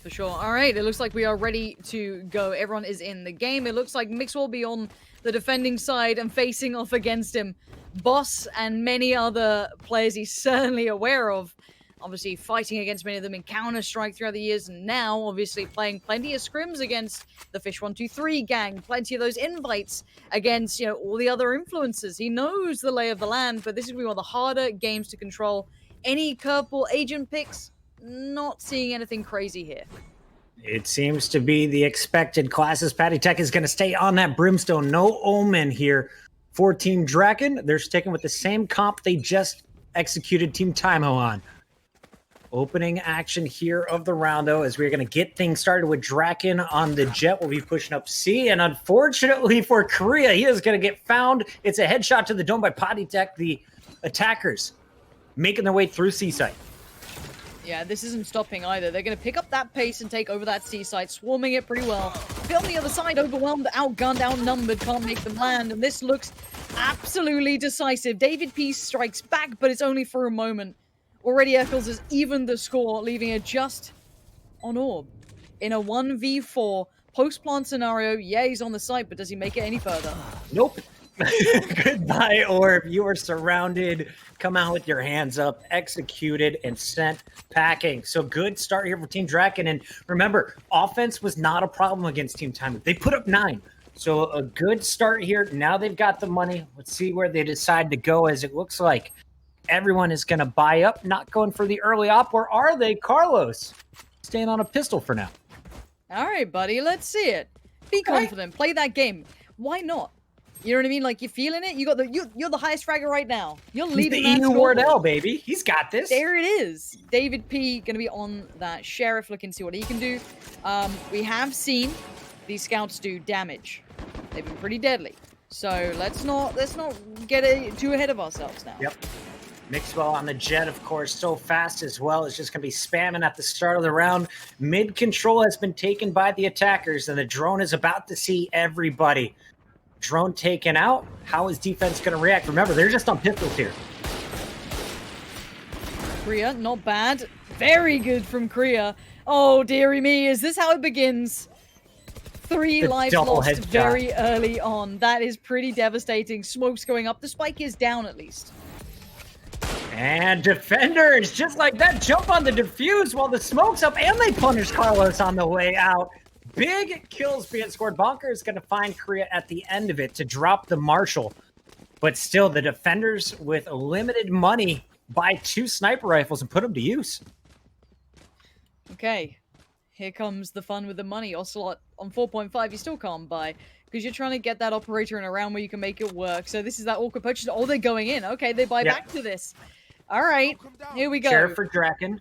for sure. All right, it looks like we are ready to go. Everyone is in the game. It looks like Mixwell will be on the defending side and facing off against him. Boss and many other players he's certainly aware of. Obviously fighting against many of them in Counter-Strike throughout the years, and now obviously playing plenty of scrims against the Fish123 gang, plenty of those invites against, you know, all the other influencers. He knows the lay of the land, but this is one of the harder games to control. Any curveball agent picks? Not seeing anything crazy here. It seems to be the expected classes. Patitek is going to stay on that Brimstone. No Omen here for Team Draken. They're sticking with the same comp they just executed Team Timo on. Opening action here of the round, though, as we're going to get things started with Draken on the jet. We'll be pushing up C, and unfortunately for CREA, he is going to get found. It's a headshot to the dome by Patitek. The attackers making their way through C site. Yeah, this isn't stopping either. They're going to pick up that pace and take over that C site, swarming it pretty well. But on the other side, overwhelmed, outgunned, outnumbered, can't make them land, and this looks absolutely decisive. davidp strikes back, but it's only for a moment. Already Eccles has evened the score, leaving it just on Orb. In a 1v4 post-plant scenario, yeah, he's on the site, but does he make it any further? Nope. Goodbye, Orb. You are surrounded. Come out with your hands up, executed, and sent packing. So good start here for Team Draken. And remember, offense was not a problem against Team Time. They put up 9. So a good start here. Now they've got the money. Let's see where they decide to go, as it looks like everyone is going to buy up, not going for the early op. Or are they, Carlos? Staying on a pistol for now. All right, buddy, let's see it. Be confident. Play that game. Why not? You know what I mean? Like, you're feeling it. You got you're the highest fragger right now. You're leading that EU Wardell, baby. He's got this. There it is. davidp gonna be on that sheriff, looking to see what he can do. We have seen these scouts do damage. They've been pretty deadly. So let's not get too ahead of ourselves now. Yep. Mixwell on the jet, of course, so fast as well. It's just going to be spamming at the start of the round. Mid control has been taken by the attackers, and the drone is about to see everybody. Drone taken out. How is defense going to react? Remember, they're just on pistols here. CREA, not bad. Very good from CREA. Oh, dearie me. Is this how it begins? 3 lives lost headshot very early on. That is pretty devastating. Smoke's going up. The spike is down, at least. And defenders, just like that, jump on the defuse while the smoke's up, and they punish Carlos on the way out. Big kills being scored. Bonkar is going to find CREA at the end of it to drop the Marshall. But still, the defenders with limited money buy 2 sniper rifles and put them to use. Okay, here comes the fun with the money. Ocelot on 4.5, you still can't buy, because you're trying to get that operator in a round where you can make it work. So this is that awkward purchase. Oh, they're going in. Okay, they buy back to this. All right, here we go. Sheriff for Draken.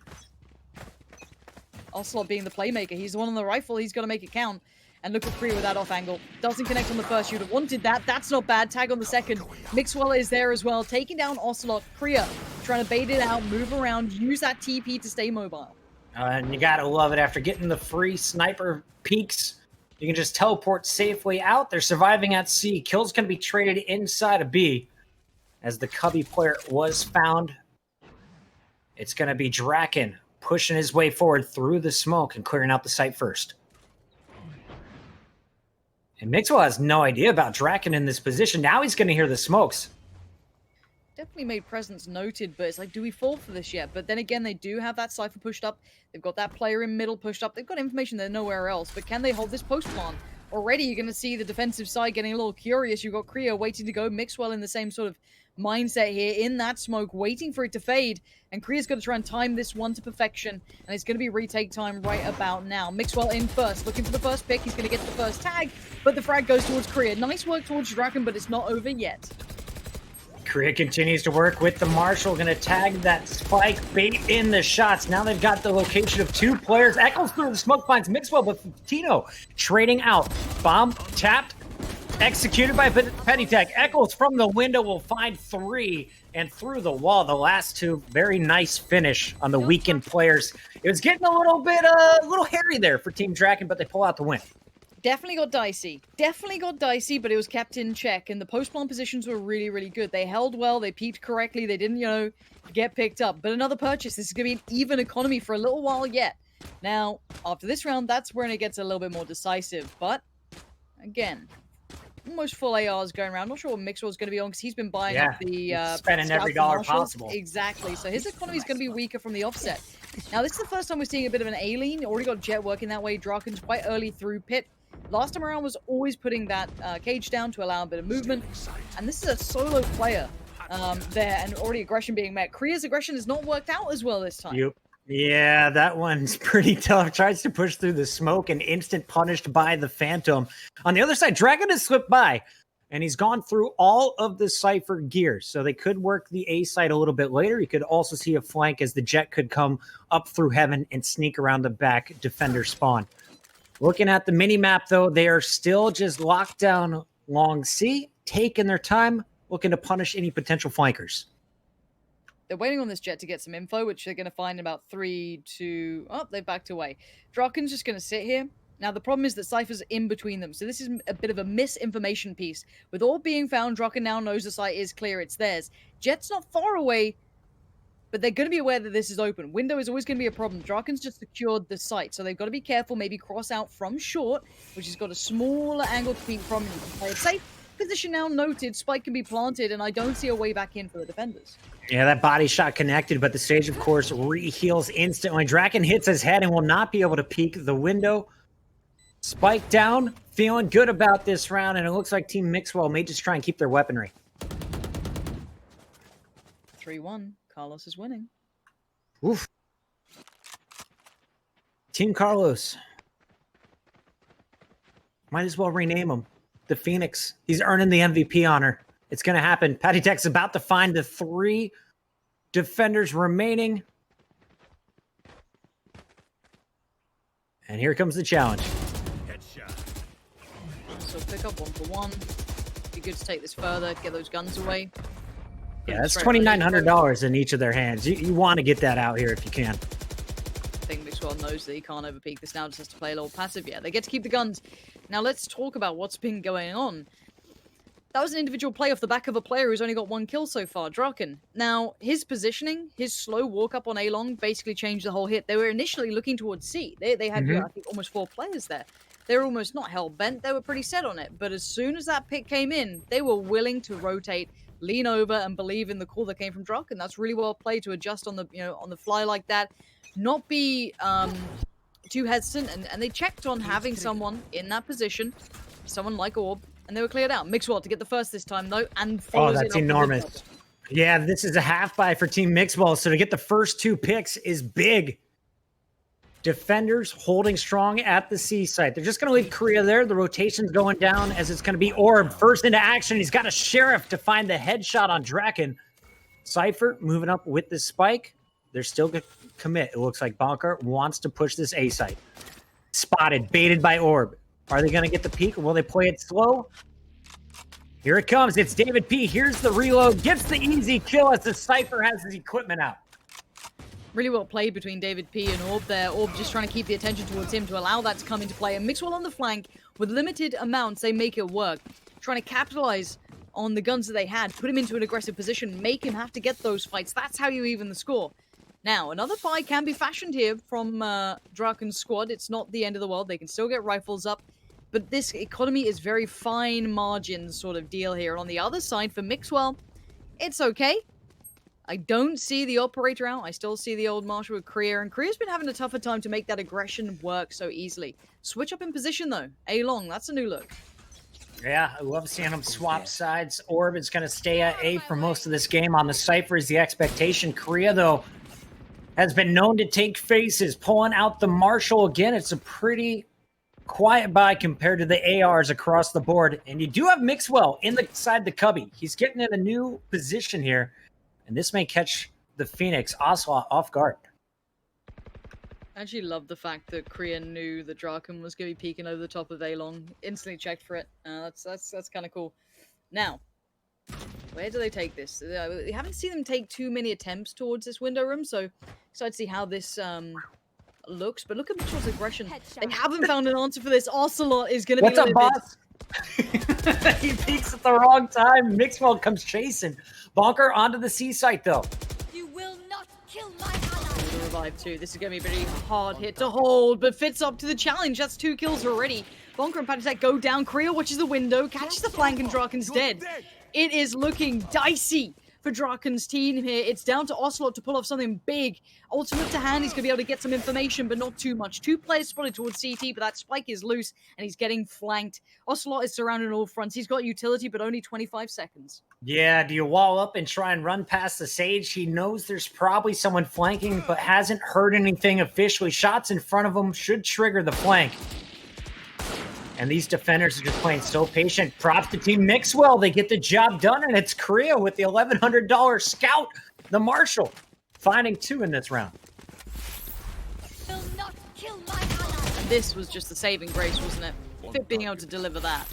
Ocelot being the playmaker. He's the one on the rifle. He's got to make it count. And look at CREA with that off angle. Doesn't connect on the first. You'd have wanted that. That's not bad. Tag on the second. Mixwell is there as well. Taking down Ocelot. CREA trying to bait it out, move around, use that TP to stay mobile. And you got to love it. After getting the free sniper peeks, you can just teleport safely out. They're surviving at C. Kills can be traded inside of B. As the Cubby player was found, it's going to be Draken pushing his way forward through the smoke and clearing out the site first. And Mixwell has no idea about Draken in this position. Now he's going to hear the smokes. Definitely made presence noted, but it's like, do we fall for this yet? But then again, they do have that Cypher pushed up. They've got that player in middle pushed up. They've got information there nowhere else, but can they hold this post plant? Already, you're going to see the defensive side getting a little curious. You've got CREA waiting to go. Mixwell in the same sort of mindset here, in that smoke, waiting for it to fade. And CREA's got to try and time this one to perfection. And it's going to be retake time right about now. Mixwell in first, looking for the first pick. He's going to get the first tag, but the frag goes towards CREA. Nice work towards Draken, but it's not over yet. CREA continues to work with the Marshall. Going to tag that spike, bait in the shots. Now they've got the location of 2 players. Eccles through the smoke, finds Mixwell, but Tino trading out. Bomb tapped, executed by Patitek. Eccles from the window will find 3, and through the wall, the last 2. Very nice finish on the weekend players. It was getting a little hairy there for Team Draken, but they pull out the win. Definitely got dicey. Definitely got dicey, but it was kept in check. And the post-plant positions were really, really good. They held well. They peeped correctly. They didn't, get picked up. But another purchase. This is going to be an even economy for a little while yet. Now, after this round, that's when it gets a little bit more decisive. But, again, almost full ARs going around. Not sure what Mixwell's going to be on because he's been buying up the spending every dollar possible. Exactly. So his economy is going to be weaker from the offset. Now, this is the first time we're seeing a bit of an A-lean. Already got Jet working that way. Draken's quite early through pit. Last time around was always putting that cage down to allow a bit of movement. And this is a solo player there and already aggression being met. CREA's aggression has not worked out as well this time. Yep. Yeah, that one's pretty tough. Tries to push through the smoke and instant punished by the Phantom. On the other side, Dragon has slipped by, and he's gone through all of the Cypher gear. So they could work the A side a little bit later. You could also see a flank as the Jet could come up through heaven and sneak around the back defender spawn. Looking at the mini-map, though, they are still just locked down long C, taking their time, looking to punish any potential flankers. They're waiting on this Jet to get some info, which they're going to find in about 3, 2... Oh, they've backed away. Draken's just going to sit here. Now, the problem is that Cypher's in between them, so this is a bit of a misinformation piece. With all being found, Draken now knows the site is clear, it's theirs. Jet's not far away, but they're going to be aware that this is open. Window is always going to be a problem. Draken's just secured the site, so they've got to be careful, maybe cross out from short, which has got a smaller angle to peek from. You can play it safe. Position now noted, spike can be planted, and I don't see a way back in for the defenders. Yeah, that body shot connected, but the stage, of course, re-heals instantly. Draken hits his head and will not be able to peek the window. Spike down, feeling good about this round, and it looks like Team Mixwell may just try and keep their weaponry. 3-1, Carlos is winning. Oof. Team Carlos. Might as well rename him the Phoenix. He's earning the MVP honor. It's going to happen. Patitek's about to find the 3 defenders remaining. And here comes the challenge. So pick up 1-for-1. Be good to take this further, get those guns away. Yeah, that's $2,900 in each of their hands. You want to get that out here if you can. I think Mixwell knows that he can't overpeak this now, just has to play a little passive. Yeah, they get to keep the guns. Now let's talk about what's been going on. That was an individual play off the back of a player who's only got 1 kill so far, Draken. Now, his positioning, his slow walk up on A-Long basically changed the whole hit. They were initially looking towards C. They had, I think, almost 4 players there. They were almost not hell-bent. They were pretty set on it. But as soon as that pick came in, they were willing to rotate, lean over, and believe in the call that came from Draken. That's really well played to adjust on the, on the fly like that. Not be too hesitant. And they checked on having someone in that position, someone like Orb, and they were cleared out. Mixwell to get the first this time, though, and follows that's enormous. Yeah, this is a half buy for Team Mixwell, so to get the first 2 picks is big. Defenders holding strong at the C site. They're just going to leave CREA there. The rotation's going down as it's going to be Orb first into action. He's got a Sheriff to find the headshot on Draken. Cypher moving up with the spike. They're still going to commit. It looks like Bonkar wants to push this A site. Spotted, baited by Orb. Are they going to get the peek, or will they play it slow? Here it comes. It's davidp. Here's the reload. Gets the easy kill as the Cypher has his equipment out. Really well played between davidp and Orb there. Orb just trying to keep the attention towards him to allow that to come into play. And Mixwell on the flank, with limited amounts, they make it work. Trying to capitalize on the guns that they had, put him into an aggressive position, make him have to get those fights. That's how you even the score. Now, another buy can be fashioned here from Draken's squad. It's not the end of the world. They can still get rifles up. But this economy is very fine margin sort of deal here. And on the other side, for Mixwell, it's okay. I don't see the operator out. I still see the old Marshal with CREA. And CREA's been having a tougher time to make that aggression work so easily. Switch up in position, though. A-Long, that's a new look. Yeah, I love seeing them swap sides. Orb is going to stay at A for most of this game. On the Cypher is the expectation. CREA, though, has been known to take faces. Pulling out the Marshal again. It's a pretty quiet buy compared to the ARs across the board. And you do have Mixwell inside the cubby. He's getting in a new position here. And this may catch the Phoenix ocelote off guard. I actually love the fact that CREA knew that Draken was going to be peeking over the top of A-Long. Instantly checked for it. That's kind of cool. Now, where do they take this? We haven't seen them take too many attempts towards this window room, so excited to see how this looks. But look at Mitchell's aggression. They haven't found an answer for this. Ocelote is going to be What's up, boss? He peeks at the wrong time. Mixwell comes chasing. Bonkar onto the C site, though. You will not kill my ally. survive too. This is going to be a pretty hard hit to hold, but fits up to the challenge. That's 2 kills already. Bonkar and Patitek go down. CREA watches the window, catches the flank, and draken's dead. It is looking dicey for draken's team here. It's down to ocelote to pull off something big. Ultimate to hand, he's going to be able to get some information, but not too much. 2 players spotted towards CT, but that spike is loose, and he's getting flanked. Ocelote is surrounded on all fronts. He's got utility, but only 25 seconds. Yeah, do you wall up and try and run past the Sage? He knows there's probably someone flanking, but hasn't heard anything officially. Shots in front of him should trigger the flank. And these defenders are just playing so patient. Props to Team Mixwell. They get the job done, and it's CREA with the $1,100 scout, the Marshal, finding 2 in this round. Will not kill my ally. This was just the saving grace, wasn't it? Fit being able to deliver that.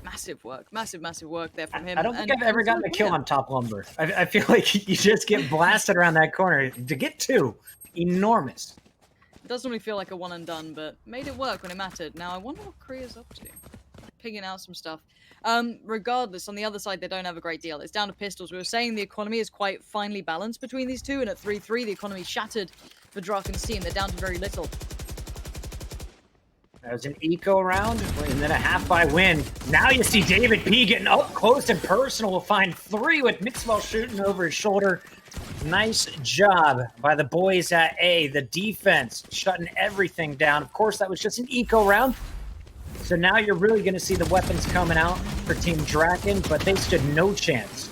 Massive work. Massive work there from him. I don't think I've ever gotten a kill on top lumber. I feel like you just get blasted around that corner. To get 2, enormous. It does normally feel like a one and done, but made it work when it mattered. Now I wonder what CREA's up to. Picking out some stuff. Regardless, on the other side, they don't have a great deal. It's down to pistols. We were saying the economy is quite finely balanced between these two, and at 3-3, the economy shattered for draken's team. They're down to very little. That was an eco round, and then a half-by win. Now you see davidp getting up close and personal. We'll find 3 with Mixwell shooting over his shoulder. Nice job by the boys at A. The defense shutting everything down. Of course, that was just an eco round. So now you're really going to see the weapons coming out for Team Draken, but they stood no chance.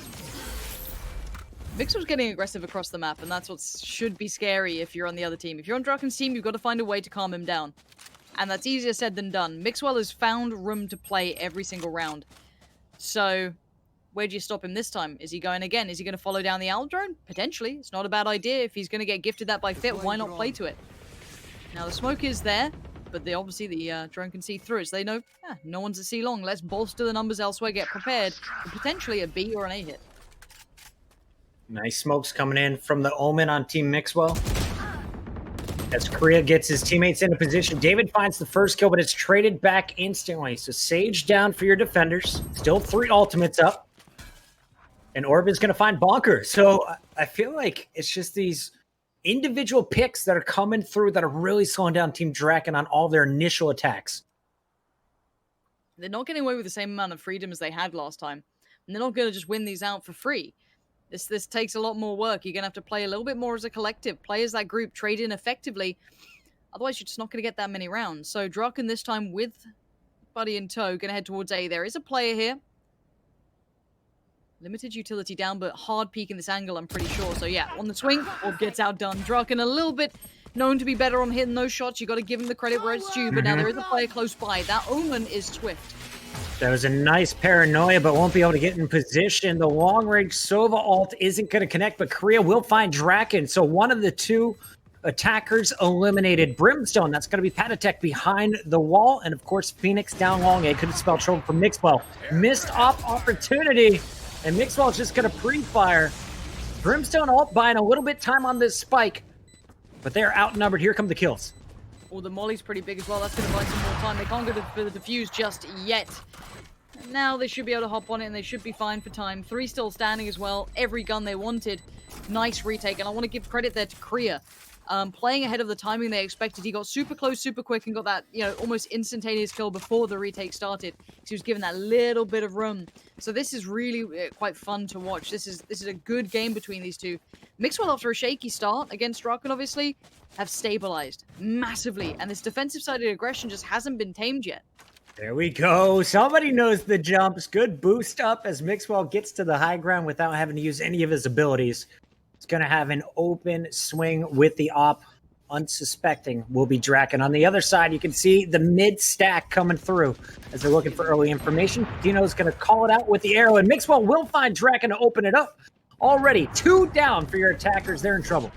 Mixwell's getting aggressive across the map, and that's what should be scary if you're on the other team. If you're on draken's team, you've got to find a way to calm him down. And that's easier said than done. Mixwell has found room to play every single round. So where do you stop him this time? Is he going again? Is he going to follow down the owl drone? Potentially. It's not a bad idea. If he's going to get gifted that by Fit, why not play to it? Now, the smoke is there, but obviously the drone can see through it. So they know, no one's at C long. Let's bolster the numbers elsewhere, get prepared for potentially a B or an A hit. Nice smokes coming in from the Omen on Team Mixwell. As CREA gets his teammates into position, David finds the first kill, but it's traded back instantly. So Sage down for your defenders. Still 3 ultimates up. And Orb is going to find Bonkar. So I feel like it's just these individual picks that are coming through that are really slowing down Team Draken on all their initial attacks. They're not getting away with the same amount of freedom as they had last time. And they're not going to just win these out for free. This takes a lot more work. You're going to have to play a little bit more as a collective. Play as that group, trade in effectively. Otherwise, you're just not going to get that many rounds. So Draken this time with Buddy in tow, going to head towards A. There is a player here. Limited utility down, but hard peek in this angle, I'm pretty sure. So yeah, on the swing, Orb gets outdone. Draken a little bit known to be better on hitting those shots. You got to give him the credit where it's due, but now there is a player close by. That Omen is Swift. That was a nice paranoia, but won't be able to get in position. The long-range Sova ult isn't going to connect, but CREA will find Draken. So one of the 2 attackers eliminated. Brimstone, that's going to be Patitek behind the wall. And, of course, Phoenix down long. It could have spelled trouble for Mixwell. Missed off opportunity, and Mixwell's just going to pre-fire. Brimstone ult buying a little bit time on this spike, but they're outnumbered. Here come the kills. Oh, the molly's pretty big as well. That's going to buy some more time. They can't go for the defuse just yet. And now they should be able to hop on it, and they should be fine for time. 3 still standing as well. Every gun they wanted. Nice retake, and I want to give credit there to CREA. Playing ahead of the timing they expected. He got super close, super quick, and got that, almost instantaneous kill before the retake started. So he was given that little bit of room. So this is really quite fun to watch. This is a good game between these two. Mixwell, after a shaky start against Draken, obviously, have stabilized massively. And this defensive-sided aggression just hasn't been tamed yet. There we go. Somebody knows the jumps. Good boost up as Mixwell gets to the high ground without having to use any of his abilities. He's going to have an open swing with the op. Unsuspecting will be Draken. On the other side, you can see the mid stack coming through as they're looking for early information. Dino's going to call it out with the arrow, and Mixwell will find Draken to open it up. Already 2 down for your attackers. They're in trouble.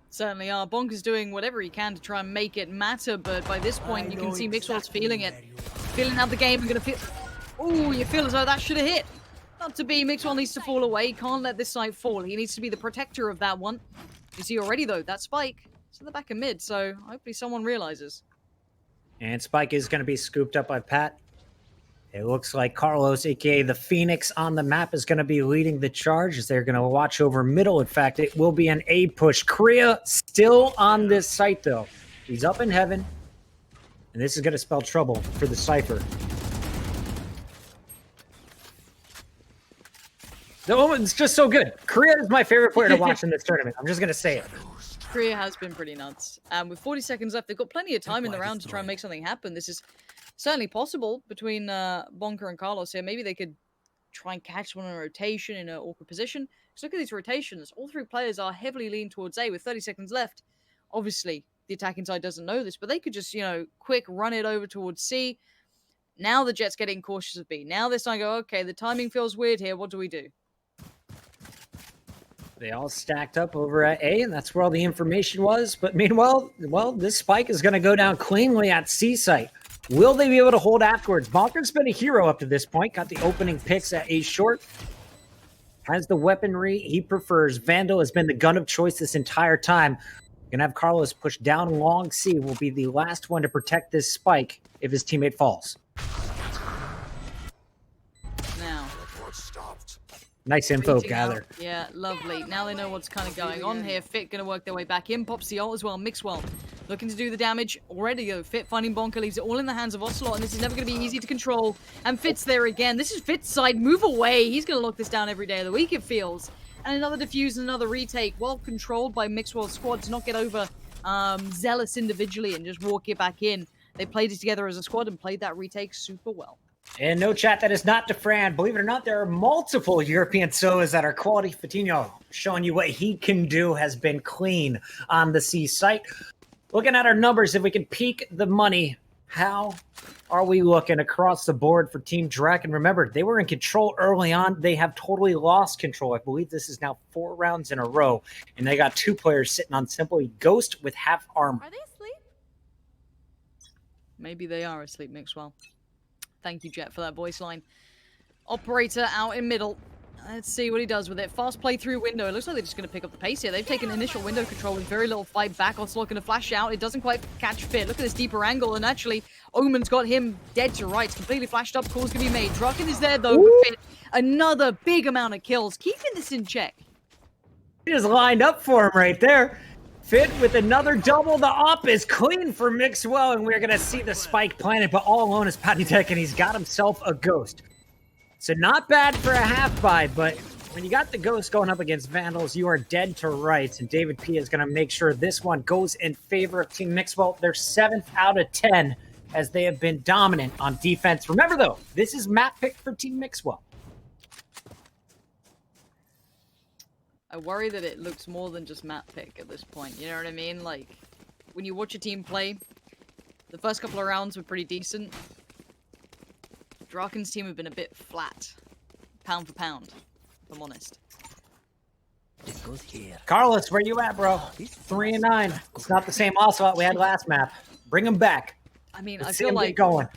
Certainly are. Bonkar's doing whatever he can to try and make it matter, but by this point, you can see Mixwell's feeling it. Feeling out the game. I'm going to feel... Oh, you feel as though that should have hit. Not to be. Mixwell needs to fall away. He can't let this side fall. He needs to be the protector of that one. You see already, though, that spike is in the back of mid, so hopefully someone realizes. And spike is going to be scooped up by Pat. It looks like Carlos, aka the Phoenix, on the map is going to be leading the charge as they're going to watch over middle. In fact, it will be an A push. CREA still on this site, though. He's up in heaven, and this is going to spell trouble for the Cypher. The woman's just so good. CREA is my favorite player to watch in this tournament. I'm just going to say it. CREA has been pretty nuts. With 40 seconds left, they've got plenty of time in the round to try and make something happen. This is certainly possible between Bonkar and Carlos here. Maybe they could try and catch one on a rotation in an awkward position. Because look at these rotations. All three players are heavily leaned towards A with 30 seconds left. Obviously, the attacking side doesn't know this, but they could just, quick run it over towards C. Now the Jets getting cautious of B. Now they're starting to go, okay, the timing feels weird here. What do we do? They all stacked up over at A, and that's where all the information was. But meanwhile, this spike is going to go down cleanly at C site. Will they be able to hold afterwards? Bonkar's been a hero up to this point. Got the opening picks at A short. Has the weaponry he prefers. Vandal has been the gun of choice this entire time. Going to have Carlos push down long C. Will be the last one to protect this spike if his teammate falls. Now. Nice info gather. Yeah, lovely. Now they know what's kind of going on here. Fit going to work their way back in. Pops the ult as well. Mixwell looking to do the damage. Already, though. Fit finding Bonkar leaves it all in the hands of Ocelote, and this is never going to be easy to control. And Fit's there again. This is Fit's side. Move away. He's going to lock this down every day of the week, it feels. And another defuse and another retake. Well controlled by Mixwell's squad to not get over zealous individually and just walk it back in. They played it together as a squad and played that retake super well. And no chat, that is not DeFran. Believe it or not, there are multiple European solos that are quality. Fatino showing you what he can do has been clean on the C site. Looking at our numbers, if we can peek the money, how are we looking across the board for Team Draken? Remember, they were in control early on. They have totally lost control. I believe this is now 4 rounds in a row, and they got 2 players sitting on simply Ghost with half armor. Are they asleep? Maybe they are asleep, Mixwell. Thank you, Jet, for that voice line. Operator out in middle. Let's see what he does with it. Fast play through window. It looks like they're just going to pick up the pace here. They've taken initial window control with very little fight back. Ocelote going to flash out. It doesn't quite catch Fit. Look at this deeper angle. And actually, Omen's got him dead to rights. Completely flashed up. Call's going to be made. Draken is there, though. Fit. Another big amount of kills. Keeping this in check. He just lined up for him right there. Fit with another double. The op is clean for Mixwell, and we're going to see the spike planted, but all alone is Patitek, and he's got himself a Ghost. So not bad for a half buy, but when you got the Ghost going up against Vandals, you are dead to rights, and David P is going to make sure this one goes in favor of Team Mixwell. They're 7th out of 10 as they have been dominant on defense. Remember, though, this is map pick for Team Mixwell. I worry that it looks more than just map pick at this point. You know what I mean? Like, when you watch a team play, the first couple of rounds were pretty decent. Draken's team have been a bit flat, pound for pound, if I'm honest. Carlos, where you at, bro? 3-9. It's not the same ocelote we had last map. Bring him back. I mean, Let's I see feel him like get going.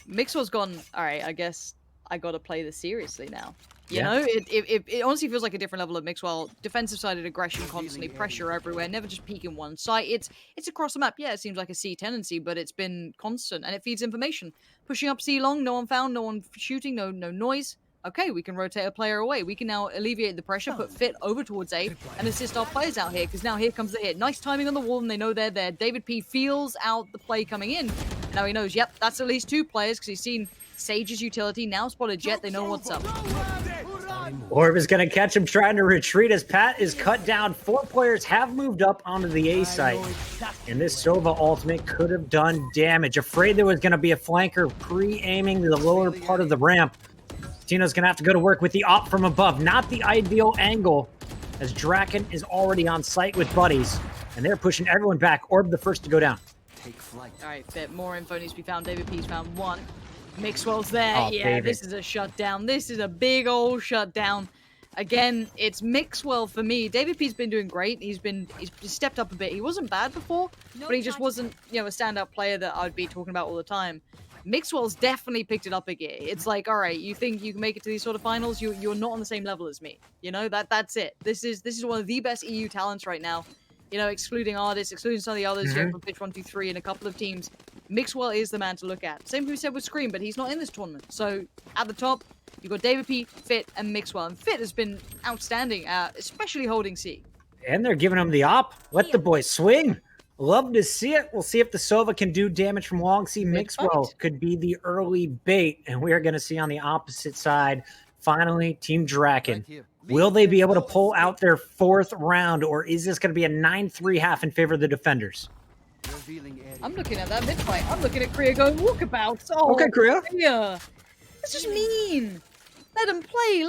Mixwell's gone, alright, I guess I gotta play this seriously now. You Yeah. know, it honestly feels like a different level of Mixwell. Defensive-sided aggression, constantly pressure everywhere, never just peeking one site. It's across the map. Yeah, it seems like a C tendency, but it's been constant, and it feeds information. Pushing up C long, no one found, no one shooting, no noise. Okay, we can rotate a player away. We can now alleviate the pressure, put Fit over towards A, and assist our players out here, because now here comes the hit. Nice timing on the wall, and they know they're there. David P feels out the play coming in. Now he knows, yep, that's at least 2 players, because he's seen Sage's utility. Now spotted Jet, they know what's up. Orb is going to catch him trying to retreat as Pat is cut down. 4 players have moved up onto the A site. And this Sova ultimate could have done damage. Afraid there was going to be a flanker pre-aiming the lower part of the ramp. Tino's going to have to go to work with the op from above. Not the ideal angle, as Draken is already on site with buddies. And they're pushing everyone back. Orb the first to go down. Alright, Fit, more info needs to be found. David P's found 1. Mixwell's there. Oh, yeah, David. This is a shutdown. This is a big old shutdown. Again, it's Mixwell for me. David P's been doing great. He's stepped up a bit. He wasn't bad before, but he just wasn't, a standout player that I'd be talking about all the time. Mixwell's definitely picked it up again. It's like, all right, you think you can make it to these sort of finals? You're not on the same level as me. That's it. This is one of the best EU talents right now. Excluding artists, excluding some of the others, from Pitch 1, 2, 3, and a couple of teams. Mixwell is the man to look at. Same thing we said with Scream, but he's not in this tournament. So at the top, you've got davidp, Fit, and Mixwell. And Fit has been outstanding, especially holding C. And they're giving him the op. Let the boy swing. Love to see it. We'll see if the Sova can do damage from long C. Mixwell could be the early bait. And we are going to see on the opposite side, finally, Team Draken. Will they be able to pull out their 4th round, or is this going to be a 9-3 half in favor of the defenders? I'm looking at that mid-fight. I'm looking at CREA going walkabouts. Oh, okay, CREA. That's just mean. Let him play.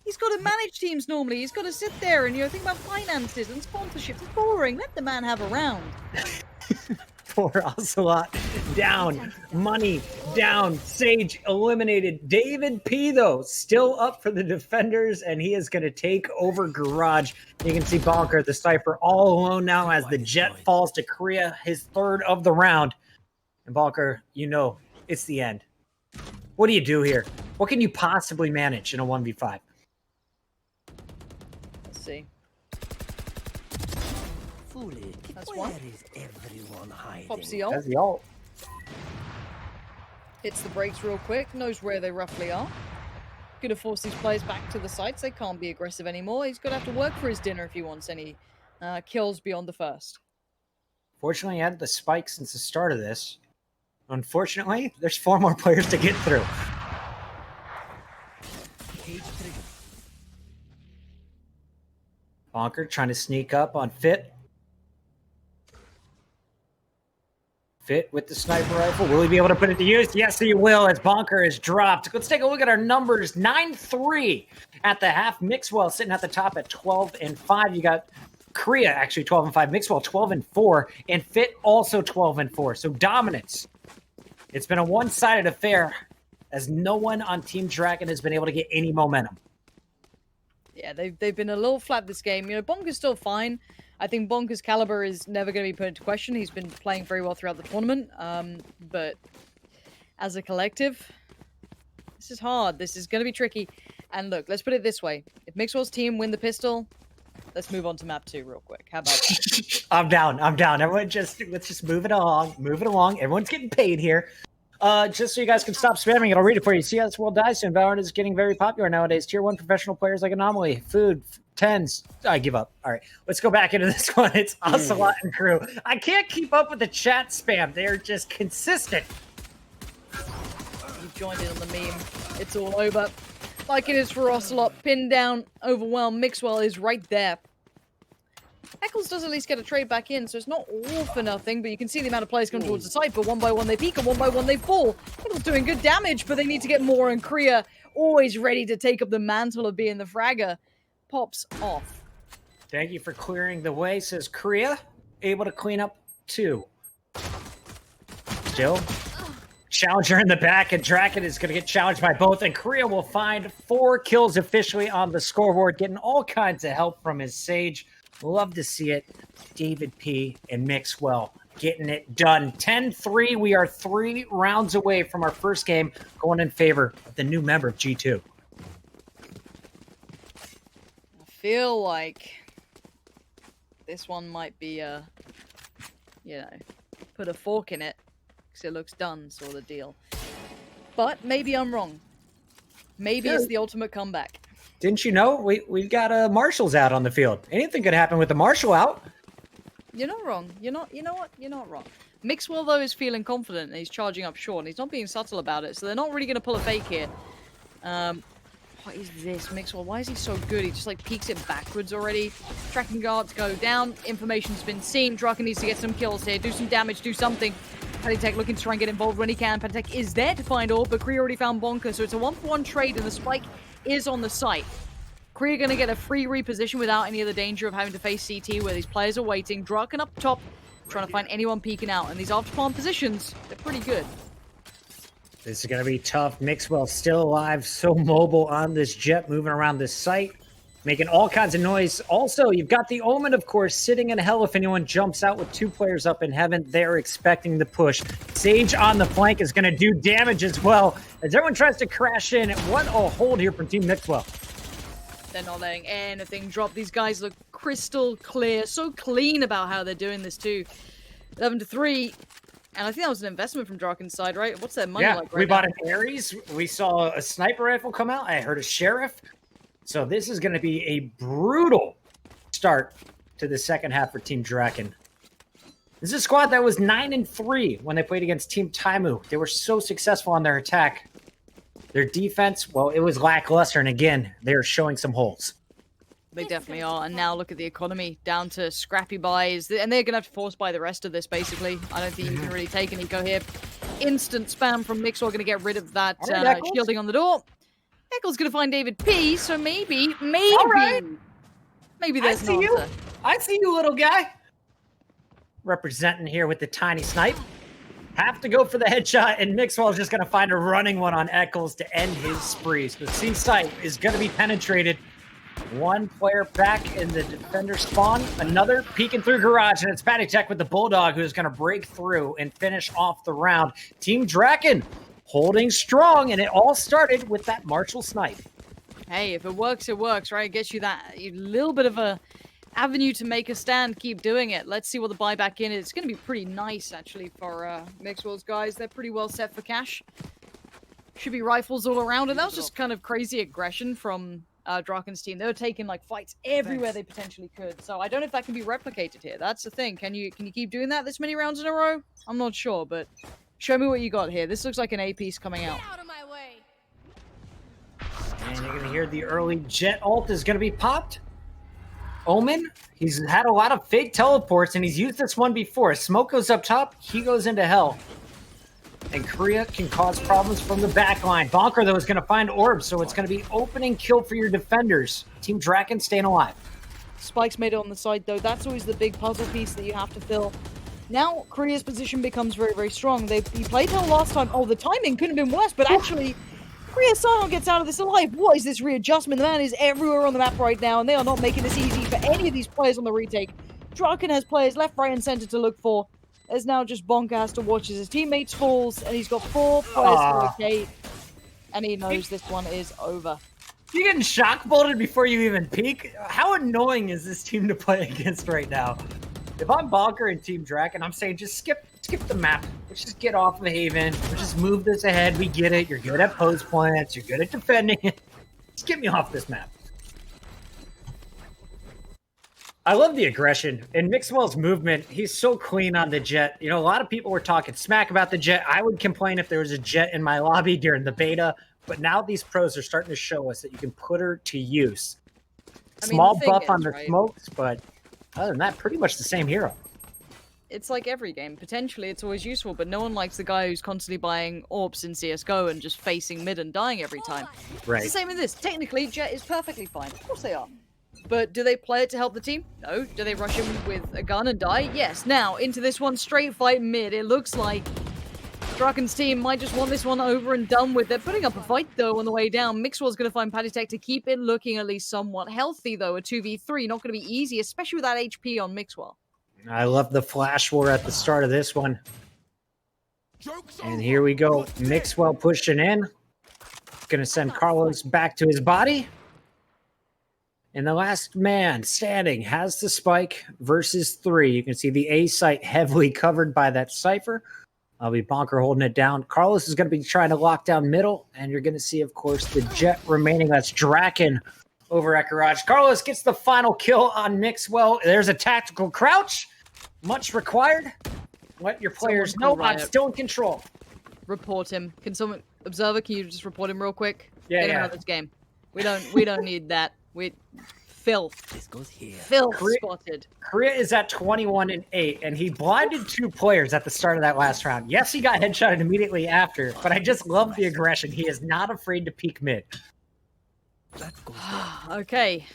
He's got to manage teams normally. He's got to sit there and, think about finances and sponsorships. It's boring. Let the man have a round. Poor Ocelot down. Money down. Sage eliminated. davidp, though, still up for the defenders, and he is going to take over Garage. You can see Bonkar, the Cypher, all alone now as the Jet falls to CREA, his 3rd of the round. And Bonkar, it's the end. What do you do here? What can you possibly manage in a 1v5? Let's see. That's one. Pops the ult. That's the ult. Hits the brakes real quick. Knows where they roughly are. Gonna force these players back to the sites. They can't be aggressive anymore. He's gonna have to work for his dinner if he wants any kills beyond the first. Fortunately, he had the spike since the start of this. Unfortunately, there's 4 more players to get through. Bonkar trying to sneak up on Fit. Fit with the sniper rifle. Will he be able to put it to use? Yes, he will, as Bonkar is dropped. Let's take a look at our numbers. 9-3 at the half. Mixwell sitting at the top at 12-5. You got CREA actually 12-5. Mixwell 12-4. And Fit also 12-4. So dominance. It's been a one-sided affair, as no one on Team Draken has been able to get any momentum. Yeah, they've been a little flat this game. Bonkar's still fine. I think Bonkar's caliber is never going to be put into question. He's been playing very well throughout the tournament. But as a collective, this is hard. This is going to be tricky. And look, let's put it this way. If Mixwell's team win the pistol, let's move on to map 2 real quick. How about that? I'm down. Everyone let's just move it along. Everyone's getting paid here. Just so you guys can stop spamming it, I'll read it for you. See how this world dies soon. Valorant is getting very popular nowadays. Tier 1 professional players like Anomaly, Food, Tens. I give up. All right, let's go back into this one. It's Ocelot and crew. I can't keep up with the chat spam. They're just consistent. You've joined in on the meme. It's all over. Like it is for Ocelot. Pinned down, overwhelmed. Mixwell is right there. Eccles does at least get a trade back in, so it's not all for nothing, but you can see the amount of players coming towards the site, but one by one they peek, and one by one they fall. Eccles doing good damage, but they need to get more, and CREA, always ready to take up the mantle of being the fragger, pops off. Thank you for clearing the way, says CREA. Able to clean up 2. Still, challenger in the back, and Draken is going to get challenged by both, and CREA will find 4 kills officially on the scoreboard, getting all kinds of help from his Sage. Love to see it. davidp and Mixwell getting it done. 10-3. We are 3 rounds away from our first game, going in favor of the new member of G2. I feel like this one might be put a fork in it because it looks done sort of deal. But maybe I'm wrong. Maybe it's the ultimate comeback. Didn't you know? We've got marshals out on the field. Anything could happen with the marshal out. You're not wrong. You know what? You're not wrong. Mixwell, though, is feeling confident, and he's charging up short, and he's not being subtle about it, so they're not really going to pull a fake here. What is this, Mixwell? Why is he so good? He just, peeks it backwards already. Tracking guards go down. Information's been seen. Draken needs to get some kills here. Do some damage. Do something. Patitek looking to try and get involved when he can. Patitek is there to find all, but CREA already found Bonkar, so it's a 1-for-1 trade, and the spike is on the site. CREA going to get a free reposition without any of the danger of having to face CT where these players are waiting. Draken up top, trying to find anyone peeking out. And these after-spawn positions, they're pretty good. This is going to be tough. Mixwell still alive, so mobile on this jet, moving around this site, making all kinds of noise. Also, you've got the Omen, of course, sitting in hell. If anyone jumps out with 2 players up in heaven, they're expecting the push. Sage on the flank is going to do damage as well, as everyone tries to crash in. What a hold here from Team Mixwell. They're not letting anything drop. These guys look crystal clear, so clean about how they're doing this too. 11-3. And I think that was an investment from Draken's side, right? What's their money Yeah, like right we bought now? an Ares. We saw a sniper rifle come out. I heard a sheriff. So this is going to be a brutal start to the second half for Team Draken. This is a squad that was 9-3 when they played against Team Taimu. They were so successful on their attack. Their defense, well, it was lackluster. And again, they're showing some holes. They definitely are. And now look at the economy, down to scrappy buys. And they're going to have to force buy the rest of this, basically. I don't think you can really take an eco here. Instant spam from Mixwell, going to get rid of that shielding on the door. Eccles going to find David P, so maybe there's an answer. I see you, little guy. Representing here with the tiny snipe. Have to go for the headshot, and Mixwell is just going to find a running one on Eccles to end his spree. So C site is going to be penetrated. One player back in the defender spawn. Another peeking through garage, and it's Patitek with the Bulldog who's going to break through and finish off the round. Team Draken holding strong, and it all started with that Marshall snipe. Hey, if it works, right? It gets you that little bit of a avenue to make a stand. Keep doing it. Let's see what the buyback in is. It's going to be pretty nice, actually, for Mixwell's guys. They're pretty well set for cash. Should be rifles all around, and that was just kind of crazy aggression from Draken's team. They were taking like fights everywhere they potentially could. So I don't know if that can be replicated here. That's the thing. Can you keep doing that this many rounds in a row? I'm not sure, but show me what you got here. This looks like an A piece coming out. Get out of my way. And you're going to hear the early jet ult is going to be popped. Omen, he's had a lot of fake teleports, and he's used this one before. Smoke goes up top, he goes into hell. And CREA can cause problems from the back line. Bonkar, though, is going to find orbs, so it's going to be opening kill for your defenders. Team Draken staying alive. Spike's made it on the side, though. That's always the big puzzle piece that you have to fill. Now, CREA's position becomes very, very strong. He played hell last time. Oh, the timing couldn't have been worse, but actually, CREA somehow gets out of this alive. What is this readjustment? The man is everywhere on the map right now, and they are not making this easy for any of these players on the retake. Draken has players left, right, and center to look for. There's now just Bonkar has to watch as his teammates falls, and he's got 4 players to locate, and he knows this one is over. You getting shock bolted before you even peek? How annoying is this team to play against right now? If I'm Bonkar and Team Draken, I'm saying just skip the map. Let's just get off of Haven. Let's just move this ahead. We get it. You're good at post plants. You're good at defending it. Just get me off this map. I love the aggression. And Mixwell's movement, he's so clean on the jet. You know, a lot of people were talking smack about the jet. I would complain if there was a jet in my lobby during the beta. But now these pros are starting to show us that you can put her to use. Small buff on the smokes, but other than that, pretty much the same hero. It's like every game. Potentially, it's always useful, but no one likes the guy who's constantly buying orbs in CSGO and just facing mid and dying every time. Right. It's the same in this. Technically, Jet is perfectly fine. Of course they are. But do they play it to help the team? No. Do they rush him with a gun and die? Yes. Now, into this one, straight fight mid. It looks like Draken's team might just want this one over and done with. They're putting up a fight, though, on the way down. Mixwell's going to find Patitek to keep it looking at least somewhat healthy, though. A 2v3, not going to be easy, especially with that HP on Mixwell. I love the flash war at the start of this one. And here we go. Mixwell pushing in. Gonna send Carlos back to his body. And the last man standing has the spike versus 3. You can see the A site heavily covered by that Cypher. I'll be Bonkar holding it down. Carlos is going to be trying to lock down middle. And you're going to see, of course, the jet remaining. That's Draken over at garage. Carlos gets the final kill on Mixwell. There's a tactical crouch. Much required. Let your players know I'm still in control. Report him. Can someone, Observer, can you just report him real quick? Yeah, Get him out of this game. We don't need that. Filth. This goes here. Filth spotted. CREA is at 21-8, and he blinded 2 players at the start of that last round. Yes, he got headshotted immediately after, but I just love the aggression. He is not afraid to peek mid. That goes Okay,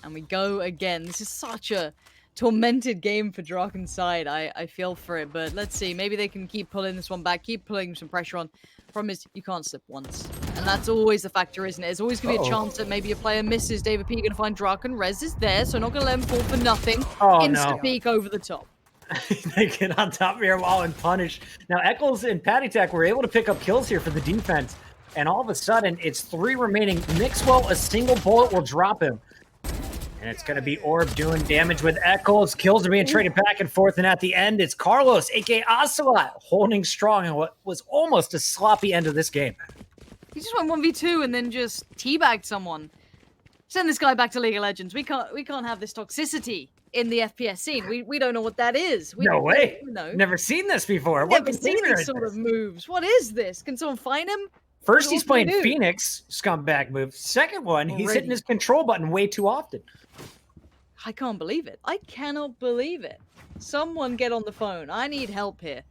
and we go again. This is such a tormented game for Draken's side. I feel for it, but let's see. Maybe they can keep pulling this one back, keep pulling some pressure on. Problem is, you can't slip once. And that's always the factor, isn't it? There's always going to be a chance that maybe a player misses. David P going to find Draken. Rez is there, so not going to let him fall for nothing. Instant peek over the top. They get on top of your wall and punish. Now, Eccles and Patitek were able to pick up kills here for the defense. And all of a sudden, it's 3 remaining. Mixwell, a single bullet will drop him. And it's going to be Orb doing damage with Echoes. Kills are being traded back and forth. And at the end, it's Carlos, a.k.a. Ocelote, holding strong in what was almost a sloppy end of this game. He just went 1v2 and then just teabagged someone. Send this guy back to League of Legends. We can't have this toxicity in the FPS scene. We don't know what that is. No way. No. Never seen this before. Never seen these sort of moves. What is this? Can someone find him? First, he's playing Phoenix, scumbag move. Second one, he's hitting his control button way too often. I can't believe it. I cannot believe it. Someone get on the phone. I need help here.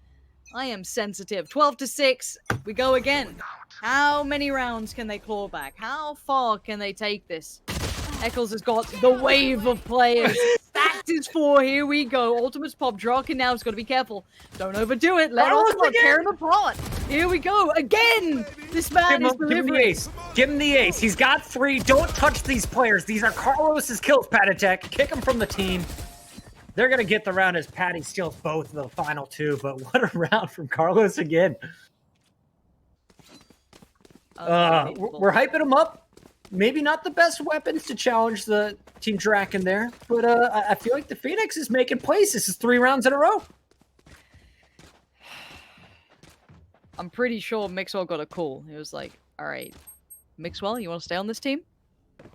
I am sensitive. 12-6. We go again. How many rounds can they claw back? How far can they take this? Eccles has got the wave of players. Stacked is 4. Here we go. Ultimate's pop. Draken now has got to be careful. Don't overdo it. Let us not tear him apart. Here we go. Again. This man is delivering. Give him the ace. Give him the ace. He's got 3. Don't touch these players. These are Carlos's kills, Patitek. Kick him from the team. They're going to get the round as Patty steals both of the final 2. But what a round from Carlos again. We're hyping him up. Maybe not the best weapons to challenge the Team Draken there, but I feel like the Phoenix is making plays. This is 3 rounds in a row. I'm pretty sure Mixwell got a call. He was like, all right, Mixwell, you want to stay on this team?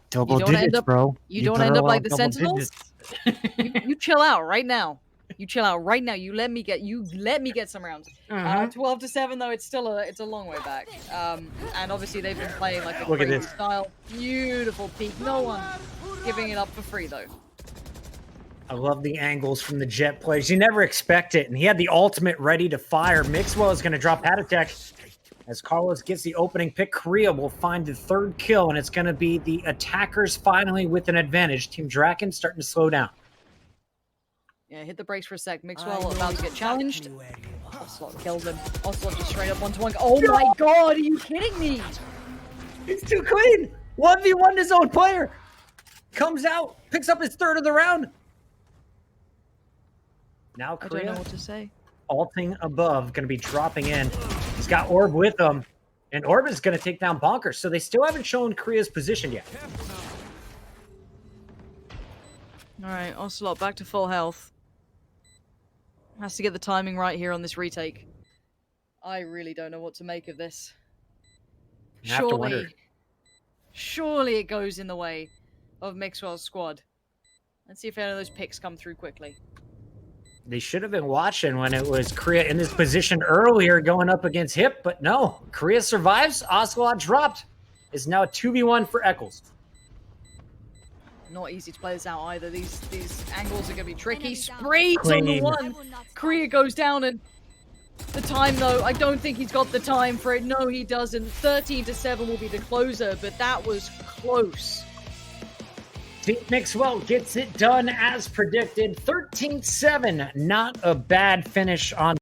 Double digits, bro. You don't end up like the Sentinels? you chill out right now. You chill out right now. You let me get some rounds. 12-7 though, it's a long way back. And obviously they've been playing like a crazy style. Beautiful peak. No one giving it up for free though. I love the angles from the Jet plays. You never expect it, and he had the ultimate ready to fire. Mixwell is going to drop Patitek as Carlos gets the opening pick. CREA will find the 3rd kill, and it's going to be the attackers finally with an advantage. Team Draken starting to slow down. Yeah, hit the brakes for a sec. Mixwell about to get challenged. Ocelote kills him. Ocelote just straight up 1-1. Oh my god, are you kidding me? He's too clean. 1v1 his own player. Comes out, picks up his 3rd of the round. Now I don't know what to say. Alting above, going to be dropping in. He's got Orb with him, and Orb is going to take down Bonkar. So they still haven't shown CREA's position yet. All right, Ocelote back to full health. Has to get the timing right here on this retake. I really don't know what to make of this. Surely it goes in the way of Mixwell's squad. Let's see if any of those picks come through quickly. They should have been watching when it was CREA in this position earlier going up against Hip, but no. CREA survives. Ocelote dropped. It's now a 2v1 for Eccles. Not easy to play this out either. These angles are going to be tricky. Sprays on the 1. CREA goes down, and the time, though, I don't think he's got the time for it. No, he doesn't. 13-7 will be the closer, but that was close. Team Mixwell gets it done as predicted. 13-7. Not a bad finish on